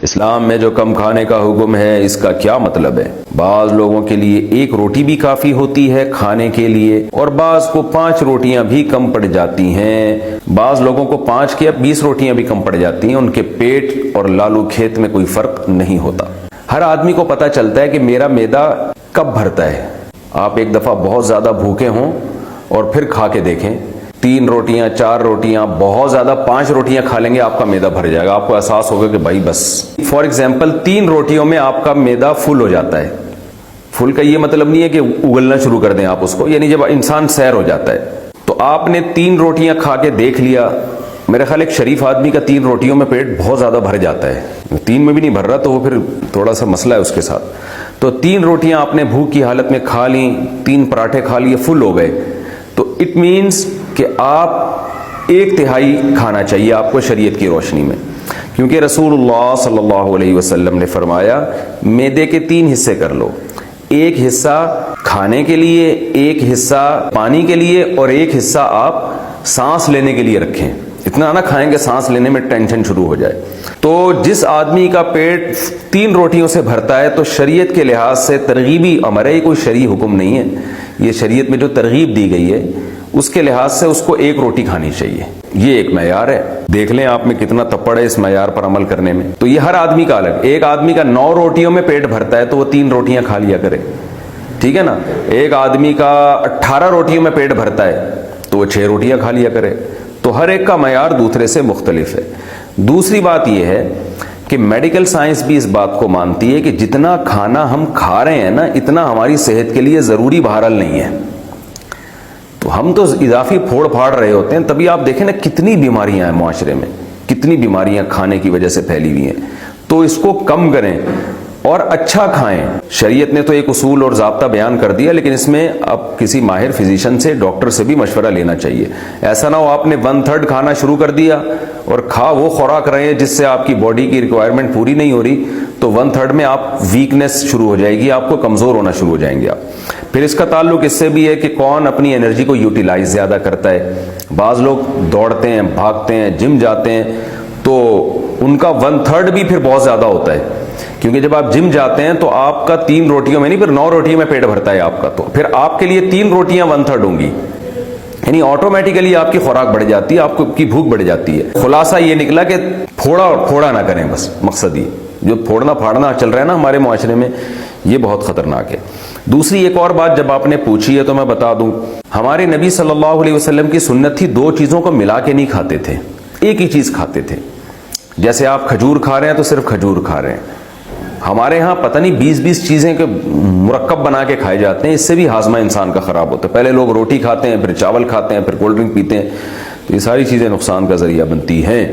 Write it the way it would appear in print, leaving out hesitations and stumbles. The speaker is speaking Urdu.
اسلام میں جو کم کھانے کا حکم ہے اس کا کیا مطلب ہے؟ بعض لوگوں کے لیے ایک روٹی بھی کافی ہوتی ہے کھانے کے لیے اور بعض کو 5 روٹیاں بھی کم پڑ جاتی ہیں. بعض لوگوں کو 5 یا 20 روٹیاں بھی کم پڑ جاتی ہیں. ان کے پیٹ اور لالو کھیت میں کوئی فرق نہیں ہوتا. ہر آدمی کو پتا چلتا ہے کہ میرا معدہ کب بھرتا ہے. آپ ایک دفعہ بہت زیادہ بھوکے ہوں اور پھر کھا کے دیکھیں 3 روٹیاں 4 روٹیاں بہت زیادہ 5 روٹیاں کھا لیں گے آپ کا معدہ بھر جائے گا. آپ کو احساس ہوگا کہ بھائی بس. فار ایگزامپل 3 روٹیوں میں آپ کا معدہ فل ہو جاتا ہے. فل کا یہ مطلب نہیں ہے کہ اگلنا شروع کر دیں آپ اس کو, یعنی جب انسان سیر ہو جاتا ہے. تو آپ نے 3 روٹیاں کھا کے دیکھ لیا. میرا خیال ایک شریف آدمی کا 3 روٹیوں میں پیٹ بہت زیادہ بھر جاتا ہے. 3 میں بھی نہیں بھر رہا تو وہ پھر تھوڑا سا مسئلہ ہے اس کے ساتھ. تو 3 روٹیاں آپ نے بھوک کی حالت میں کھا لیں, 3 پراٹھے کھا لیے, فل ہو گئے. تو اٹ مینس کہ آپ 1/3 کھانا چاہیے آپ کو شریعت کی روشنی میں, کیونکہ رسول اللہ صلی اللہ علیہ وسلم نے فرمایا معدے کے 3 حصے کر لو. 1 حصہ کھانے کے لیے, 1 حصہ پانی کے لیے اور 1 حصہ آپ سانس لینے کے لیے رکھیں. اتنا نہ کھائیں کہ سانس لینے میں ٹینشن شروع ہو جائے. تو جس آدمی کا پیٹ 3 روٹیوں سے بھرتا ہے تو شریعت کے لحاظ سے ترغیبی امر ہے, کوئی شرعی حکم نہیں ہے. یہ شریعت میں جو ترغیب دی گئی ہے اس کے لحاظ سے اس کو 1 روٹی کھانی چاہیے. یہ ایک معیار ہے. دیکھ لیں آپ میں کتنا تپڑ ہے اس معیار پر عمل کرنے میں. تو یہ ہر آدمی کا الگ. ایک آدمی کا 9 روٹیوں میں پیٹ بھرتا ہے تو وہ 3 روٹیاں کھا لیا کرے, ٹھیک ہے نا. ایک آدمی کا 18 روٹیوں میں پیٹ بھرتا ہے تو وہ 6 روٹیاں کھا لیا کرے. تو ہر ایک کا معیار دوسرے سے مختلف ہے. دوسری بات یہ ہے کہ میڈیکل سائنس بھی اس بات کو مانتی ہے کہ جتنا کھانا ہم کھا رہے ہیں نا اتنا ہماری صحت کے لیے ضروری بہرحال نہیں ہے. تو ہم تو اضافی پھوڑ پھاڑ رہے ہوتے ہیں. تبھی آپ دیکھیں نا کتنی بیماریاں ہیں معاشرے میں, کتنی بیماریاں کھانے کی وجہ سے پھیلی ہوئی ہیں. تو اس کو کم کریں اور اچھا کھائیں. شریعت نے تو ایک اصول اور ضابطہ بیان کر دیا, لیکن اس میں اب کسی ماہر فزیشین سے, ڈاکٹر سے بھی مشورہ لینا چاہیے. ایسا نہ ہو آپ نے 1/3 کھانا شروع کر دیا اور کھا وہ خوراک رہے ہیں جس سے آپ کی باڈی کی ریکوائرمنٹ پوری نہیں ہو رہی, تو 1/3 میں آپ ویکنس شروع ہو جائے گی, آپ کو کمزور ہونا شروع ہو جائیں گے آپ. پھر اس کا تعلق اس سے بھی ہے کہ کون اپنی انرجی کو یوٹیلائز زیادہ کرتا ہے. بعض لوگ دوڑتے ہیں, بھاگتے ہیں, جم جاتے ہیں, تو ان کا 1/3 بھی پھر بہت زیادہ ہوتا ہے, کیونکہ جب آپ جم جاتے ہیں تو آپ کا 3 روٹیوں میں نہیں پھر 9 روٹیوں میں پیٹ بھرتا ہے آپ کا. تو پھر آپ کے لیے 3 روٹیاں 1/3 ہوں گی, یعنی آٹومیٹیکلی آپ کی خوراک بڑھ جاتی ہے, آپ کی بھوک بڑھ جاتی ہے. خلاصہ یہ نکلا کہ پھوڑا نہ کریں, بس مقصد یہ. جو پھوڑنا پھاڑنا چل رہا ہے نا ہمارے معاشرے میں, یہ بہت خطرناک ہے. دوسری ایک اور بات جب آپ نے پوچھی ہے تو میں بتا دوں, ہمارے نبی صلی اللہ علیہ وسلم کی سنت تھی 2 چیزوں کو ملا کے نہیں کھاتے تھے, ایک ہی چیز کھاتے تھے. جیسے آپ کھجور کھا رہے ہیں تو صرف کھجور کھا رہے ہیں. ہمارے ہاں پتہ نہیں 20 چیزیں کے مرکب بنا کے کھائے جاتے ہیں, اس سے بھی ہاضمہ انسان کا خراب ہوتا ہے. پہلے لوگ روٹی کھاتے ہیں, پھر چاول کھاتے ہیں, پھر کولڈ ڈرنک پیتے ہیں, تو یہ ساری چیزیں نقصان کا ذریعہ بنتی ہیں.